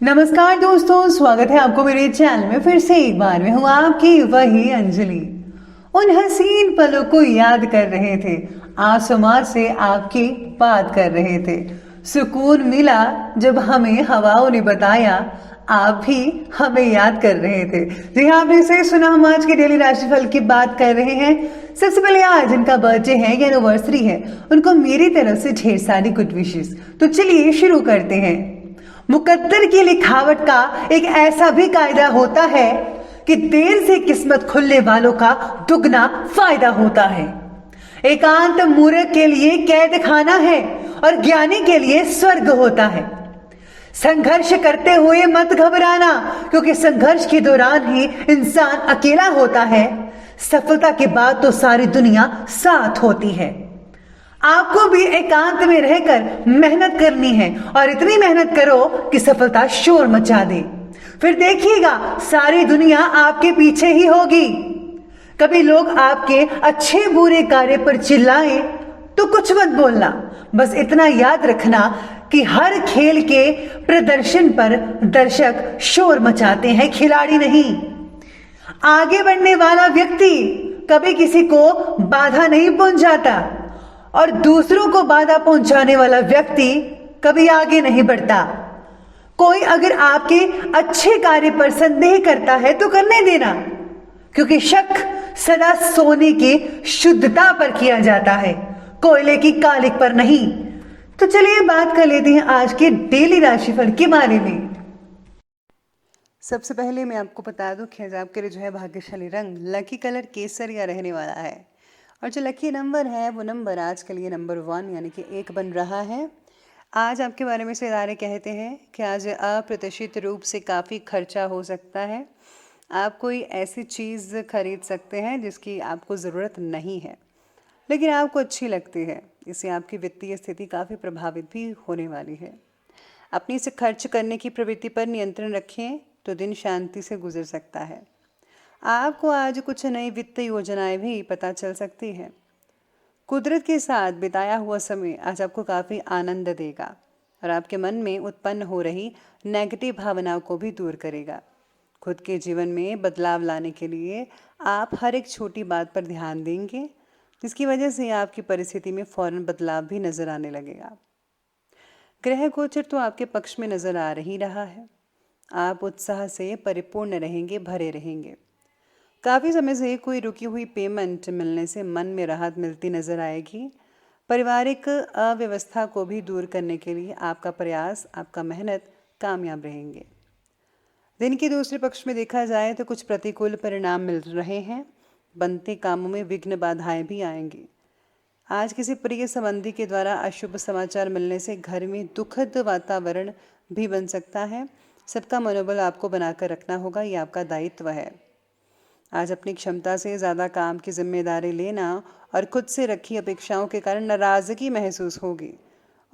नमस्कार दोस्तों, स्वागत है आपको मेरे चैनल में फिर से एक बार। मैं हूँ आपकी वही अंजलि। उन हसीन पलों को याद कर रहे थे, आसमां से आपकी बात कर रहे थे। सुकून मिला जब हमें हवाओं ने बताया, आप भी हमें याद कर रहे थे। जी हाँ, आपने सही सुना, हम आज के डेली राशिफल की बात कर रहे हैं। सबसे पहले आज जिनका बर्थडे है या एनिवर्सरी है, उनको मेरी तरफ से ढेर सारी गुड विशेस। तो चलिए शुरू करते हैं। मुकद्दर की लिखावट का एक ऐसा भी कायदा होता है कि देर से किस्मत खुलने वालों का दुगना फायदा होता है। एकांत मूर्ख के लिए कैद खाना है और ज्ञानी के लिए स्वर्ग होता है। संघर्ष करते हुए मत घबराना, क्योंकि संघर्ष के दौरान ही इंसान अकेला होता है। सफलता के बाद तो सारी दुनिया साथ होती है। आपको भी एकांत में रहकर मेहनत करनी है और इतनी मेहनत करो कि सफलता शोर मचा दे। फिर देखिएगा सारी दुनिया आपके पीछे ही होगी। कभी लोग आपके अच्छे बुरे कार्य पर चिल्लाएं तो कुछ मत बोलना। बस इतना याद रखना कि हर खेल के प्रदर्शन पर दर्शक शोर मचाते हैं, खिलाड़ी नहीं। आगे बढ़ने वाला व्यक्ति कभी किसी को बाधा नहीं पहुंचाता और दूसरों को बाधा पहुंचाने वाला व्यक्ति कभी आगे नहीं बढ़ता। कोई अगर आपके अच्छे कार्य पर संदेह करता है तो करने देना, क्योंकि शक सदा सोने की शुद्धता पर किया जाता है, कोयले की कालिक पर नहीं। तो चलिए बात कर लेते हैं आज के डेली राशिफल के बारे में। सबसे पहले मैं आपको बता दूं कि आज आपके लिए जो है भाग्यशाली रंग लकी कलर केसरिया रहने वाला है और जो लकी नंबर है वो नंबर आज के लिए नंबर 1 यानी कि 1 बन रहा है। आज आपके बारे में सितारे कहते हैं कि आज अप्रत्याशित रूप से काफ़ी खर्चा हो सकता है। आप कोई ऐसी चीज़ खरीद सकते हैं जिसकी आपको ज़रूरत नहीं है लेकिन आपको अच्छी लगती है। इससे आपकी वित्तीय स्थिति काफ़ी प्रभावित भी होने वाली है। अपनी से खर्च करने की प्रवृत्ति पर नियंत्रण रखें तो दिन शांति से गुजर सकता है। आपको आज कुछ नई वित्तीय योजनाएं भी पता चल सकती हैं। कुदरत के साथ बिताया हुआ समय आज आपको काफ़ी आनंद देगा और आपके मन में उत्पन्न हो रही नेगेटिव भावनाओं को भी दूर करेगा। खुद के जीवन में बदलाव लाने के लिए आप हर एक छोटी बात पर ध्यान देंगे, जिसकी वजह से आपकी परिस्थिति में फौरन बदलाव भी नजर आने लगेगा। ग्रह गोचर तो आपके पक्ष में नजर आ ही रहा है। आप उत्साह से परिपूर्ण रहेंगे, भरे रहेंगे। काफ़ी समय से कोई रुकी हुई पेमेंट मिलने से मन में राहत मिलती नजर आएगी। पारिवारिक अव्यवस्था को भी दूर करने के लिए आपका प्रयास, आपका मेहनत कामयाब रहेंगे। दिन के दूसरे पक्ष में देखा जाए तो कुछ प्रतिकूल परिणाम मिल रहे हैं। बनते कामों में विघ्न बाधाएं भी आएंगी। आज किसी प्रिय संबंधी के द्वारा अशुभ समाचार मिलने से घर में दुखद वातावरण भी बन सकता है। सबका मनोबल आपको बनाकर रखना होगा, ये आपका दायित्व है। आज अपनी क्षमता से ज़्यादा काम की जिम्मेदारी लेना और खुद से रखी अपेक्षाओं के कारण नाराज़गी महसूस होगी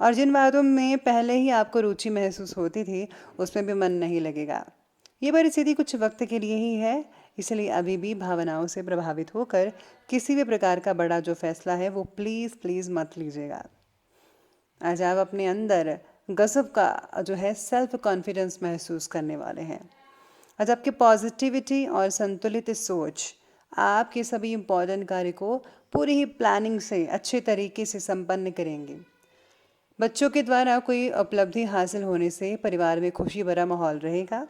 और जिन बातों में पहले ही आपको रुचि महसूस होती थी उसमें भी मन नहीं लगेगा। ये परिस्थिति कुछ वक्त के लिए ही है, इसलिए अभी भी भावनाओं से प्रभावित होकर किसी भी प्रकार का बड़ा जो फैसला है वो प्लीज़ प्लीज़ मत लीजिएगा। आज आप अपने अंदर गजब का जो है सेल्फ कॉन्फिडेंस महसूस करने वाले हैं। आज आपकी पॉजिटिविटी और संतुलित सोच आपके सभी इम्पोर्टेंट कार्य को पूरी ही प्लानिंग से अच्छे तरीके से संपन्न करेंगे। बच्चों के द्वारा कोई उपलब्धि हासिल होने से परिवार में खुशी भरा माहौल रहेगा।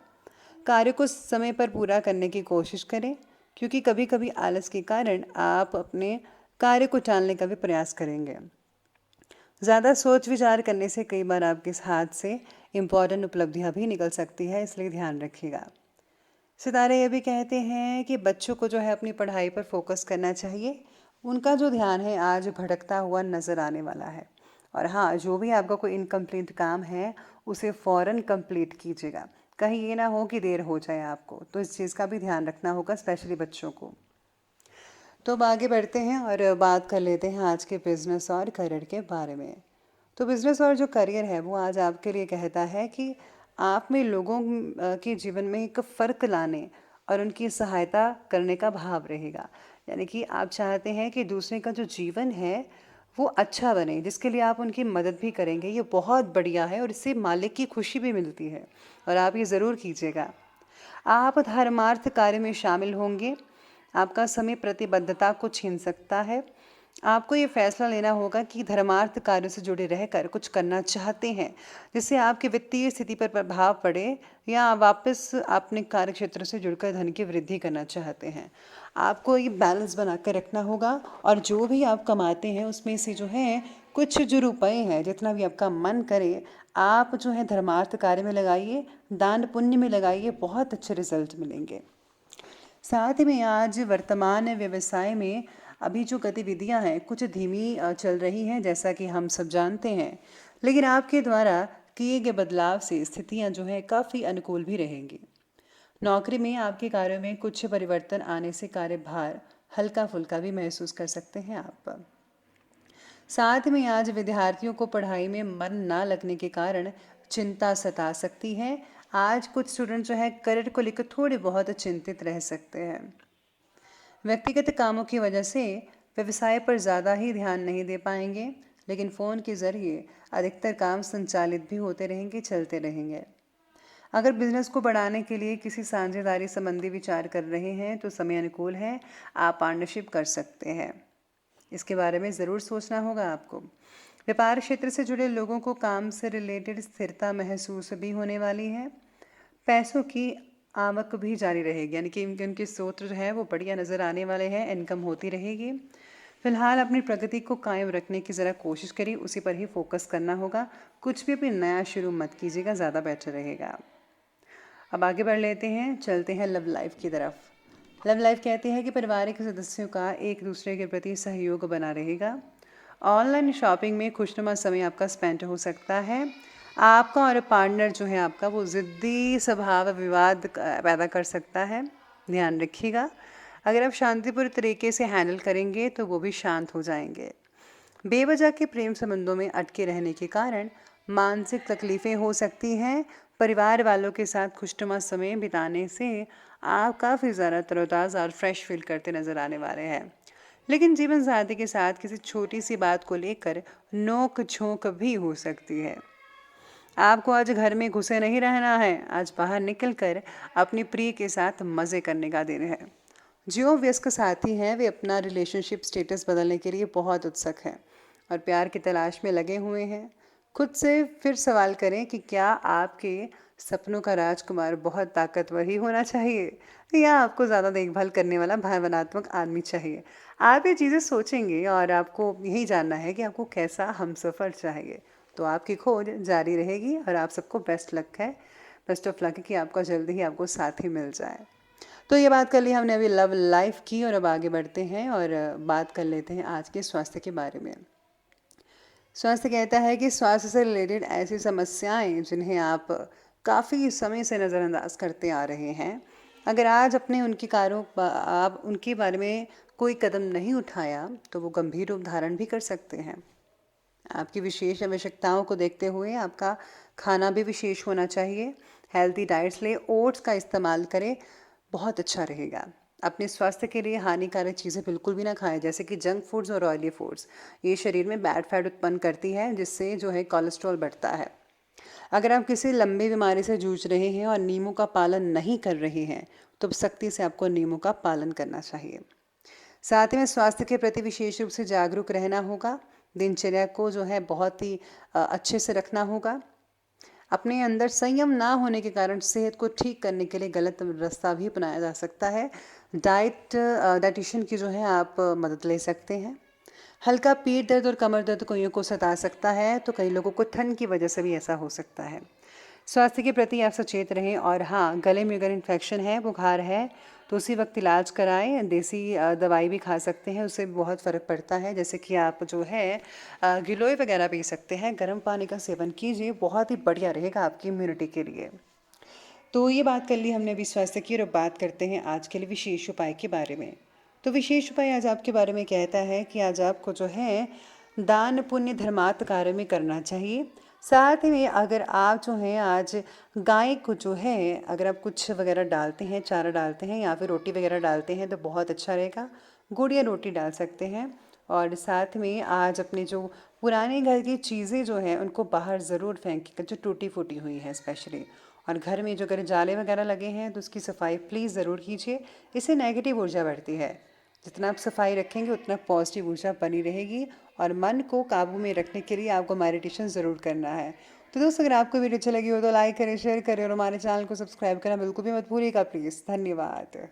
कार्य को समय पर पूरा करने की कोशिश करें, क्योंकि कभी कभी आलस के कारण आप अपने कार्य को टालने का भी प्रयास करेंगे। ज़्यादा सोच विचार करने से कई बार आपके हाथ से इम्पोर्टेंट उपलब्धियां भी निकल सकती है, इसलिए ध्यान रखिएगा। सितारे ये भी कहते हैं कि बच्चों को जो है अपनी पढ़ाई पर फोकस करना चाहिए। उनका जो ध्यान है आज भटकता हुआ नज़र आने वाला है। और हाँ, जो भी आपका कोई इनकम्प्लीट काम है उसे फ़ौरन कंप्लीट कीजिएगा। कहीं ये ना हो कि देर हो जाए आपको, तो इस चीज़ का भी ध्यान रखना होगा, स्पेशली बच्चों को। तो अब आगे बढ़ते हैं और बात कर लेते हैं आज के बिजनेस और करियर के बारे में। तो बिजनेस और जो करियर है वो आज आपके लिए कहता है कि आप में लोगों के जीवन में एक फ़र्क लाने और उनकी सहायता करने का भाव रहेगा। यानी कि आप चाहते हैं कि दूसरे का जो जीवन है वो अच्छा बने, जिसके लिए आप उनकी मदद भी करेंगे, ये बहुत बढ़िया है और इससे मालिक की खुशी भी मिलती है और आप ये ज़रूर कीजिएगा। आप धर्मार्थ कार्य में शामिल होंगे। आपका समय प्रतिबद्धता को छीन सकता है। आपको ये फैसला लेना होगा कि धर्मार्थ कार्य से जुड़े रहकर कुछ करना चाहते हैं जिससे आपकी वित्तीय स्थिति पर प्रभाव पड़े, या वापस अपने कार्य क्षेत्र से जुड़कर धन की वृद्धि करना चाहते हैं। आपको ये बैलेंस बना कर रखना होगा और जो भी आप कमाते हैं उसमें से जो है कुछ जो रुपए हैं, जितना भी आपका मन करे, आप जो है धर्मार्थ कार्य में लगाइए, दान पुण्य में लगाइए, बहुत अच्छे रिजल्ट मिलेंगे। साथ में आज वर्तमान व्यवसाय में अभी जो गतिविधियां हैं कुछ धीमी चल रही हैं, जैसा कि हम सब जानते हैं, लेकिन आपके द्वारा किए गए बदलाव से स्थितियां जो है काफ़ी अनुकूल भी रहेंगी। नौकरी में आपके कार्यों में कुछ परिवर्तन आने से कार्यभार हल्का फुल्का भी महसूस कर सकते हैं आप। साथ में आज विद्यार्थियों को पढ़ाई में मन ना लगने के कारण चिंता सता सकती है। आज कुछ स्टूडेंट जो है करियर को लेकर थोड़े बहुत चिंतित रह सकते हैं। व्यक्तिगत कामों की वजह से व्यवसाय पर ज़्यादा ही ध्यान नहीं दे पाएंगे, लेकिन फ़ोन के ज़रिए अधिकतर काम संचालित भी होते रहेंगे, चलते रहेंगे। अगर बिजनेस को बढ़ाने के लिए किसी साझेदारी संबंधी विचार कर रहे हैं तो समय अनुकूल है, आप पार्टनरशिप कर सकते हैं। इसके बारे में ज़रूर सोचना होगा आपको। व्यापार क्षेत्र से जुड़े लोगों को काम से रिलेटेड स्थिरता महसूस भी होने वाली है। पैसों की आवक भी जारी रहेगी, यानी कि उनके स्रोत जो है वो बढ़िया नज़र आने वाले हैं, इनकम होती रहेगी। फिलहाल अपनी प्रगति को कायम रखने की ज़रा कोशिश करिए, उसी पर ही फोकस करना होगा। कुछ भी अपनी नया शुरू मत कीजिएगा, ज़्यादा बेटर रहेगा। अब आगे बढ़ लेते हैं, चलते हैं लव लाइफ की तरफ। लव लाइफ कहते हैं कि पारिवारिक सदस्यों का एक दूसरे के प्रति सहयोग बना रहेगा। ऑनलाइन शॉपिंग में खुशनुमा समय आपका स्पेंड हो सकता है। आपका और पार्टनर जो है आपका वो ज़िद्दी स्वभाव विवाद पैदा कर सकता है, ध्यान रखिएगा। अगर आप शांतिपूर्ण तरीके से हैंडल करेंगे तो वो भी शांत हो जाएंगे। बेवजह के प्रेम संबंधों में अटके रहने के कारण मानसिक तकलीफ़ें हो सकती हैं। परिवार वालों के साथ खुशनुमा समय बिताने से आप काफ़ी ज़्यादा तरोताज़ा और फ्रेश फील करते नज़र आने वाले हैं। लेकिन जीवन साथी के साथ किसी छोटी सी बात को लेकर नोक झोंक भी हो सकती है। आपको आज घर में घुसे नहीं रहना है, आज बाहर निकलकर अपनी प्रिय के साथ मज़े करने का दिन है। जो व्यस्क साथी हैं वे अपना रिलेशनशिप स्टेटस बदलने के लिए बहुत उत्सुक हैं और प्यार की तलाश में लगे हुए हैं। खुद से फिर सवाल करें कि क्या आपके सपनों का राजकुमार बहुत ताकतवर ही होना चाहिए या आपको ज़्यादा देखभाल करने वाला भावनात्मक आदमी चाहिए। आप ये चीज़ें सोचेंगे और आपको यही जानना है कि आपको कैसा हमसफ़र चाहिए। तो आपकी खोज जारी रहेगी और आप सबको बेस्ट लक है, बेस्ट ऑफ लक है कि आपका जल्दी ही आपको साथी मिल जाए। तो ये बात कर ली हमने अभी लव लाइफ की, और अब आगे बढ़ते हैं और बात कर लेते हैं आज के स्वास्थ्य के बारे में। स्वास्थ्य कहता है कि स्वास्थ्य से रिलेटेड ऐसी समस्याएं जिन्हें आप काफ़ी समय से नज़रअंदाज करते आ रहे हैं, अगर आज अपने उनके आप उनके बारे में कोई कदम नहीं उठाया तो वो गंभीर रूप धारण भी कर सकते हैं। आपकी विशेष आवश्यकताओं को देखते हुए आपका खाना भी विशेष होना चाहिए। हेल्दी डाइट्स ले, ओट्स का इस्तेमाल करें, बहुत अच्छा रहेगा। अपने स्वास्थ्य के लिए हानिकारक चीज़ें बिल्कुल भी ना खाएं, जैसे कि जंक फूड्स और ऑयली फूड्स। ये शरीर में बैड फैट उत्पन्न करती है जिससे जो है कोलेस्ट्रॉल बढ़ता है। अगर आप किसी लंबी बीमारी से जूझ रहे हैं और नियमों का पालन नहीं कर रहे हैं तो सख्ती से आपको नियमों का पालन करना चाहिए। साथ ही में स्वास्थ्य के प्रति विशेष रूप से जागरूक रहना होगा। दिनचर्या को जो है बहुत ही अच्छे से रखना होगा। अपने अंदर संयम ना होने के कारण सेहत को ठीक करने के लिए गलत रास्ता भी अपनाया जा सकता है। डाइटिशियन की जो है आप मदद ले सकते हैं। हल्का पीठ दर्द और कमर दर्द कईयों को सता सकता है, तो कई लोगों को ठंड की वजह से भी ऐसा हो सकता है। स्वास्थ्य के प्रति आप सचेत रहें, और हाँ, गले में अगर इन्फेक्शन है, बुखार है, तो उसी वक्त इलाज कराएं। देसी दवाई भी खा सकते हैं, उससे बहुत फ़र्क पड़ता है। जैसे कि आप जो है गिलोय वगैरह पी सकते हैं, गर्म पानी का सेवन कीजिए, बहुत ही बढ़िया रहेगा आपकी इम्यूनिटी के लिए। तो ये बात कर ली हमने अभी स्वास्थ्य की, और अब बात करते हैं आज के लिए विशेष उपाय के बारे में। तो विशेष उपाय आज आपके बारे में कहता है कि आज आपको जो है दान पुण्य धर्मार्थ कार्य में करना चाहिए। साथ ही में अगर आप जो हैं आज गाय को जो है अगर आप कुछ वगैरह डालते हैं, चारा डालते हैं या फिर रोटी वगैरह डालते हैं तो बहुत अच्छा रहेगा। गुड़ या रोटी डाल सकते हैं। और साथ में आज अपने जो पुराने घर की चीज़ें जो हैं उनको बाहर ज़रूर फेंकिएगा, जो टूटी फूटी हुई हैं स्पेशली। और घर में जो अगर जाले वगैरह लगे हैं तो उसकी सफाई प्लीज़ ज़रूर कीजिए। इससे नेगेटिव ऊर्जा बढ़ती है। जितना आप सफाई रखेंगे उतना पॉजिटिव ऊर्जा बनी रहेगी। और मन को काबू में रखने के लिए आपको मेडिटेशन ज़रूर करना है। तो दोस्तों, अगर आपको वीडियो अच्छी लगी हो तो लाइक करें, शेयर करें और हमारे चैनल को सब्सक्राइब करना बिल्कुल भी मत भूलिएगा प्लीज़। धन्यवाद।